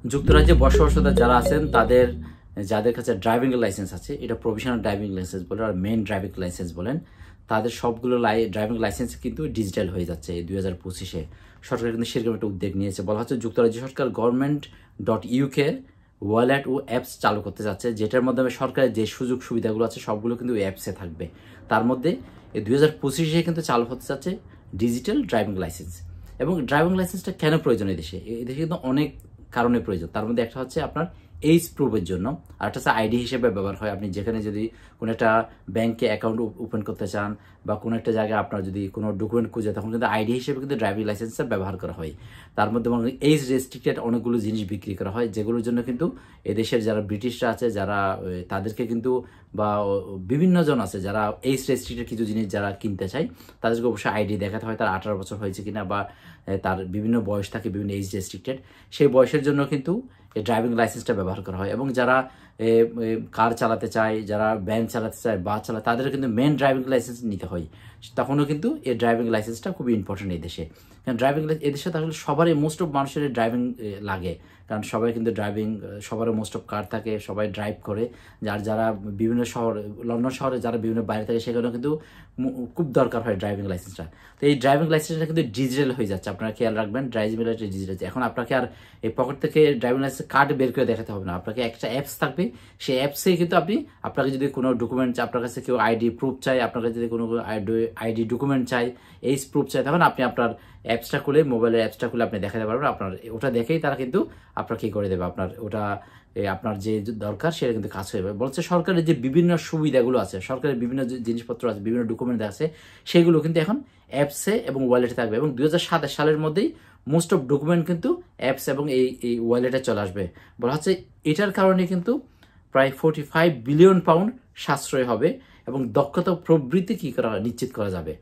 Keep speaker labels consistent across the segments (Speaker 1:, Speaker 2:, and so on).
Speaker 1: যুক্তরাজ্যে বসবাসরত যারা আছেন যাদের কাছে ড্রাইভিং লাইসেন্স আছে, এটা প্রভিশনাল ড্রাইভিং লাইসেন্স বলে আর মেইন ড্রাইভিং লাইসেন্স বলেন, তাদের সবগুলো ড্রাইভিং লাইসেন্স কিন্তু ডিজিটাল হয়ে যাচ্ছে 2025-এ। সরকার কিন্তু সেরকম একটা উদ্যোগ নিয়েছে। বলা হচ্ছে যুক্তরাজ্য সরকার government.uk ওয়ালেট ও অ্যাপস চালু করতে যাচ্ছে, যেটার মাধ্যমে সরকারের যে সুযোগ সুবিধাগুলো আছে সবগুলো কিন্তু অ্যাপসে থাকবে। তার মধ্যে এই 2025-এ কিন্তু চালু হতে যাচ্ছে ডিজিটাল ড্রাইভিং লাইসেন্স। এবং ড্রাইভিং লাইসেন্সটা কেন প্রয়োজন এই দেশে কিন্তু অনেক কারণে প্রয়োজন। তার মধ্যে একটা হচ্ছে আপনার এইজ প্রুফের জন্য, আর একটা হচ্ছে আইডি হিসেবে ব্যবহার হয়। আপনি যেখানে যদি কোনো একটা ব্যাংকে অ্যাকাউন্ট ওপেন করতে চান বা কোনো একটা জায়গায় আপনার যদি কোনো ডকুমেন্ট খুঁজে, তখন কিন্তু আইডি হিসেবে কিন্তু ড্রাইভিং লাইসেন্সটা ব্যবহার করা হয়। তার মধ্যে এইজ রেস্ট্রিক্টেড অনেকগুলো জিনিস বিক্রি করা হয়, যেগুলোর জন্য কিন্তু এদেশের যারা ব্রিটিশরা আছে যারা তাদেরকে কিন্তু বা বিভিন্ন জন আছে যারা এইজ রেস্ট্রিক্টেড কিছু জিনিস যারা কিনতে চায়, তাদেরকে অবশ্যই আইডি দেখাতে হয় তার 18 বছর হয়েছে কিনা, বা তার বিভিন্ন বয়স থাকে, বিভিন্ন এইজ রেস্ট্রিক্টেড, সেই বয়সের জন্য কিন্তু এই ড্রাইভিং লাইসেন্সটা ব্যবহার করা হয়। এবং যারা কার চালাতে চায়, যারা ভ্যান চালাতে চায়, বাস চালায়, তাদের কিন্তু মেন ড্রাইভিং লাইসেন্স নিতে হয়। তখনও কিন্তু এই ড্রাইভিং লাইসেন্সটা খুবই ইম্পর্টেন্ট এই দেশে। কারণ ড্রাইভিং এদেশে তাহলে সবারই মোস্ট অফ মানুষের ড্রাইভিং লাগে, কারণ সবাই কিন্তু সবারও মোস্ট অফ কার থাকে, সবাই ড্রাইভ করে। যারা বিভিন্ন লন্ডন শহরে যারা বিভিন্ন বাইরে থাকে, সেখানেও কিন্তু খুব দরকার হয় ড্রাইভিং লাইসেন্সটা। তো এই ড্রাইভিং লাইসেন্সটা কিন্তু ডিজিটাল হয়ে যাচ্ছে, আপনারা খেয়াল রাখবেন। Driving licence digital. এখন আপনাকে আর এই পকেট থেকে ড্রাইভিং লাইসেন্স কার্ড বের করে দেখাতে হবে না, আপনাকে একটা অ্যাপস থাকবে, সেই অ্যাপসে কিন্তু আপনাকে যদি কোনো ডকুমেন্ট, আপনার কাছে কেউ আইডি প্রুফ চাই, আপনার কাছে যদি কোনো আইডি ডকুমেন্ট চাই, এইজ প্রুফ চাই, তখন আপনি আপনার অ্যাপসটা খুলে, মোবাইলের অ্যাপসটা খুলে আপনি দেখাতে পারবেন। আপনার ওটা দেখেই তারা কিন্তু আপনার কি করে দেবে, আপনার যে দরকার সেটা কিন্তু কাজ হয়ে যাবে। বলছে সরকারের যে বিভিন্ন সুবিধাগুলো আছে, সরকারের বিভিন্ন জিনিসপত্র আছে, বিভিন্ন ডকুমেন্ট আছে, সেগুলো কিন্তু এখন অ্যাপসে এবং ওয়ালেটে থাকবে। এবং 2027 সালের মধ্যেই মোস্ট অফ ডকুমেন্ট কিন্তু অ্যাপস এবং এই ওয়ালেটে চলে আসবে। বলা হচ্ছে এটার কারণে কিন্তু প্রায় 45 বিলিয়ন পাউন্ড সাশ্রয় হবে এবং দক্ষতা প্রবৃদ্ধি নিশ্চিত করা যাবে।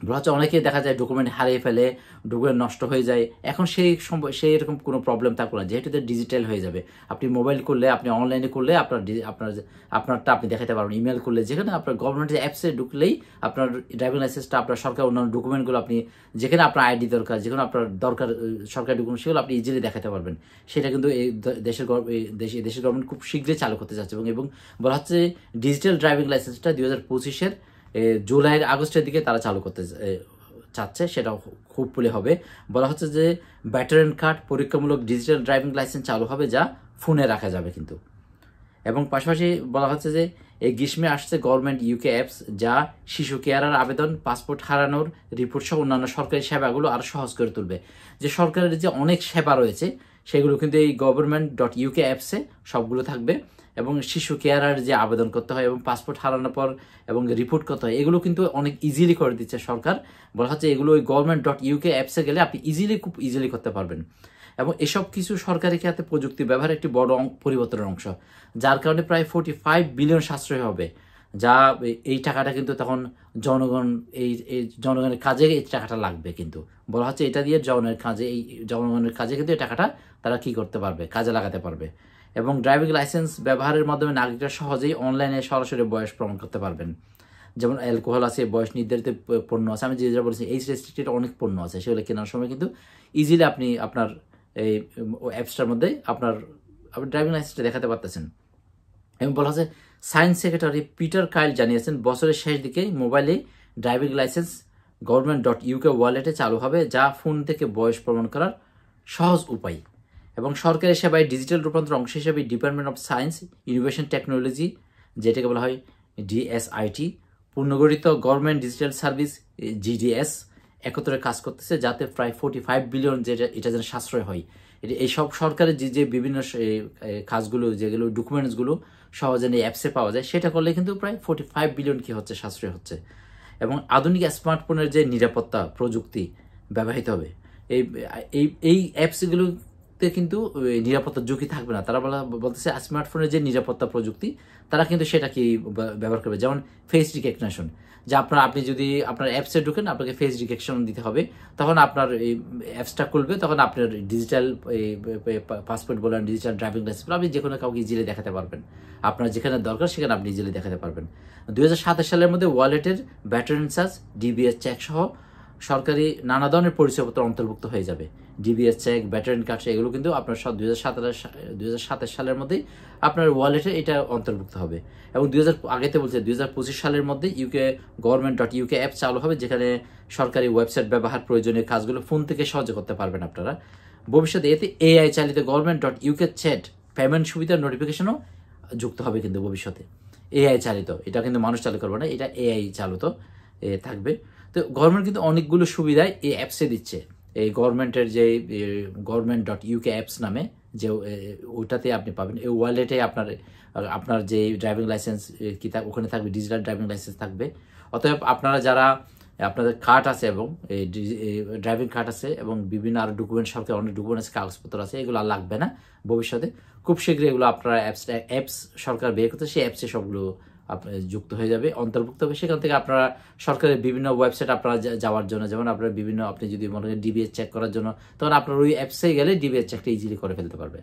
Speaker 1: বলা হচ্ছে অনেকে দেখা যায় ডকুমেন্ট হারিয়ে ফেলে, ডকুমেন্ট নষ্ট হয়ে যায়। এখন সেই এরকম কোনো প্রবলেম থাকবে না, যেহেতু ডিজিটাল হয়ে যাবে। আপনি মোবাইল করলে, আপনি অনলাইনে করলে আপনারটা আপনি দেখাতে পারবেন। ইমেল করলে, যেখানে আপনার গভর্নমেন্টের অ্যাপসে ঢুকলেই আপনার ড্রাইভিং লাইসেন্সটা, আপনার সরকার অন্যান্য ডকুমেন্টগুলো আপনি যেখানে আপনার আইডি দরকার, যেখানে আপনার দরকার সরকারি ডকুমেন্ট, সেগুলো আপনি ইজিলি দেখাতে পারবেন। সেটা কিন্তু এই দেশের গভর্নমেন্ট খুব শীঘ্রই চালু করতে যাচ্ছে। এবং বলা হচ্ছে ডিজিটাল ড্রাইভিং লাইসেন্সটা 2025-এর জুলাইয়ের আগস্টের দিকে তারা চালু করতে চাচ্ছে, সেটা হোপফুলি হবে। বলা হচ্ছে যে ব্যাটারেন কার্ড পরীক্ষামূলক ডিজিটাল ড্রাইভিং লাইসেন্স চালু হবে, যা ফোনে রাখা যাবে কিন্তু। এবং পাশাপাশি বলা হচ্ছে যে এই গ্রীষ্মে আসছে গভর্নমেন্ট ইউকে অ্যাপস, যা শিশু কেয়ারের আবেদন, পাসপোর্ট হারানোর রিপোর্ট সহ অন্যান্য সরকারি সেবাগুলো আরও সহজ করে তুলবে। যে সরকারের যে অনেক সেবা রয়েছে, সেগুলো কিন্তু এই government.uk অ্যাপসে সবগুলো থাকবে। এবং শিশু কেয়ারার যে আবেদন করতে হয় এবং পাসপোর্ট হারানোর পর এবং রিপোর্ট করতে হয়, এগুলো কিন্তু অনেক ইজিলি করে দিচ্ছে সরকার। বলা হচ্ছে এগুলো ওই government.uk অ্যাপসে গেলে আপনি খুব ইজিলি করতে পারবেন। এবং এসব কিছু সরকারি খাতে প্রযুক্তি ব্যবহার একটি বড় পরিবর্তনের অংশ, যার কারণে প্রায় 45 বিলিয়ন সাশ্রয় হবে। যা এই টাকাটা কিন্তু তখন জনগণের কাজে এই টাকাটা লাগবে। কিন্তু বলা হচ্ছে এটা দিয়ে জনগণের কাজে কিন্তু এই টাকাটা তারা কি করতে পারবে, কাজে লাগাতে পারবে। এবং ড্রাইভিং লাইসেন্স ব্যবহারের মাধ্যমে নাগরিকরা সহজেই অনলাইনে সরাসরি বয়স প্রমাণ করতে পারবেন। যেমন অ্যালকোহল আছে, বয়স নির্ধারিত পণ্য আছে, আমি যেটা বলেছি এইজ রেস্ট্রিক্টেড অনেক পণ্য আছে, সেগুলো কেনার সময় কিন্তু ইজিলি আপনি আপনার এই অ্যাপসটার মধ্যে আপনার ড্রাইভিং লাইসেন্সটা দেখাতে পারতেছেন। এবং বলা হচ্ছে সায়েন্স সেক্রেটারি পিটার কাইল জানিয়েছেন বছরের শেষ দিকে মোবাইলে ড্রাইভিং লাইসেন্স government.uk ওয়ালেটে চালু হবে, যা ফোন থেকে বয়স প্রমাণ করার সহজ উপায়। এবং সরকারি সেবায় ডিজিটাল রূপান্তর অংশ হিসেবে department of science innovation technology, যেটাকে বলা হয় DSIT, পুনর্গঠিত গভর্নমেন্ট ডিজিটাল সার্ভিস GDS একত্রে কাজ করতেছে, যাতে প্রায় 45 বিলিয়ন এটা যেন সাশ্রয় হয়। এইসব সরকারের যে বিভিন্ন কাজগুলো, যেগুলো ডকুমেন্টসগুলো সহজে অ্যাপসে পাওয়া যায়, সেটা করলে কিন্তু প্রায় 45 বিলিয়ন কি হচ্ছে, সাশ্রয় হচ্ছে। এবং আধুনিক স্মার্টফোনের যে নিরাপত্তা প্রযুক্তি ব্যবহৃত হবে, এই অ্যাপসগুলোতে কিন্তু নিরাপত্তার ঝুঁকি থাকবে না। তারা বলতেছে স্মার্টফোনের যে নিরাপত্তা প্রযুক্তি, তারা কিন্তু সেটা কি ব্যবহার করবে। যেমন ফেস রিকগনিশন, যে আপনি যদি আপনার অ্যাপসে ঢুকেন, আপনাকে ফেস রিকগনিশন দিতে হবে, তখন আপনার এই অ্যাপসটা খুলবে, তখন আপনার ডিজিটাল পাসপোর্ট বলেন, ডিজিটাল ড্রাইভিং লাইসেন্স আপনি যে কোনো কাউকে ইজিলি দেখাতে পারবেন। আপনার যেখানে দরকার সেখানে আপনি ইজিলি দেখাতে পারবেন। 2027 সালের মধ্যে ওয়ালেটের ব্যাটারি চার্জ, DBS চেক সহ সরকারি নানা ধরনের পরিচয়পত্র অন্তর্ভুক্ত হয়ে যাবে। ডিবিএস চেক, ভেটারেন কার্ড, এগুলো কিন্তু আপনার সব 2027 সালের মধ্যেই আপনার ওয়ালেটে এটা অন্তর্ভুক্ত হবে। এবং আগেতে বলছে 2025 সালের মধ্যে government.uk অ্যাপ চালু হবে, যেখানে সরকারি ওয়েবসাইট ব্যবহার প্রয়োজনীয় কাজগুলো ফোন থেকে সহজে করতে পারবেন আপনারা। ভবিষ্যতে এতে AI চালিত government.uk চ্যাট পেমেন্ট সুবিধার নোটিফিকেশনও যুক্ত হবে কিন্তু ভবিষ্যতে। AI চালিত, এটা কিন্তু মানুষ চালু করবে না, এটা AI চালিত থাকবে। তো গভর্নমেন্ট কিন্তু অনেকগুলো সুবিধায় এই অ্যাপসে দিচ্ছে। এই গভর্নমেন্টের যে government.uk অ্যাপস নামে যে ওটাতে আপনি পাবেন, এই ওয়ালেটে আপনার যে ড্রাইভিং লাইসেন্স কিতাব ওখানে থাকবে, ডিজিটাল ড্রাইভিং লাইসেন্স থাকবে। অতএব আপনারা যারা আপনাদের কার্ড আছে এবং ড্রাইভিং কার্ড আছে এবং বিভিন্ন আরো ডকুমেন্ট, সরকার অনেক ডকুমেন্ট আছে, কাগজপত্র আছে, এগুলো আর লাগবে না ভবিষ্যতে। খুব শীঘ্রই এগুলো আপনারা অ্যাপস সরকার বের করতে, সেই অ্যাপসে সবগুলো যুক্ত হয়ে যাবে, অন্তর্ভুক্ত হবে। সেখান থেকে আপনারা সরকারের বিভিন্ন ওয়েবসাইট আপনারা যাওয়ার জন্য, যেমন আপনার আপনি যদি মনে করেন ডিবিএস চেক করার জন্য, তখন আপনার ওই অ্যাপসে গেলে ডিবিএস চেকটা ইজিলি করে ফেলতে পারবে।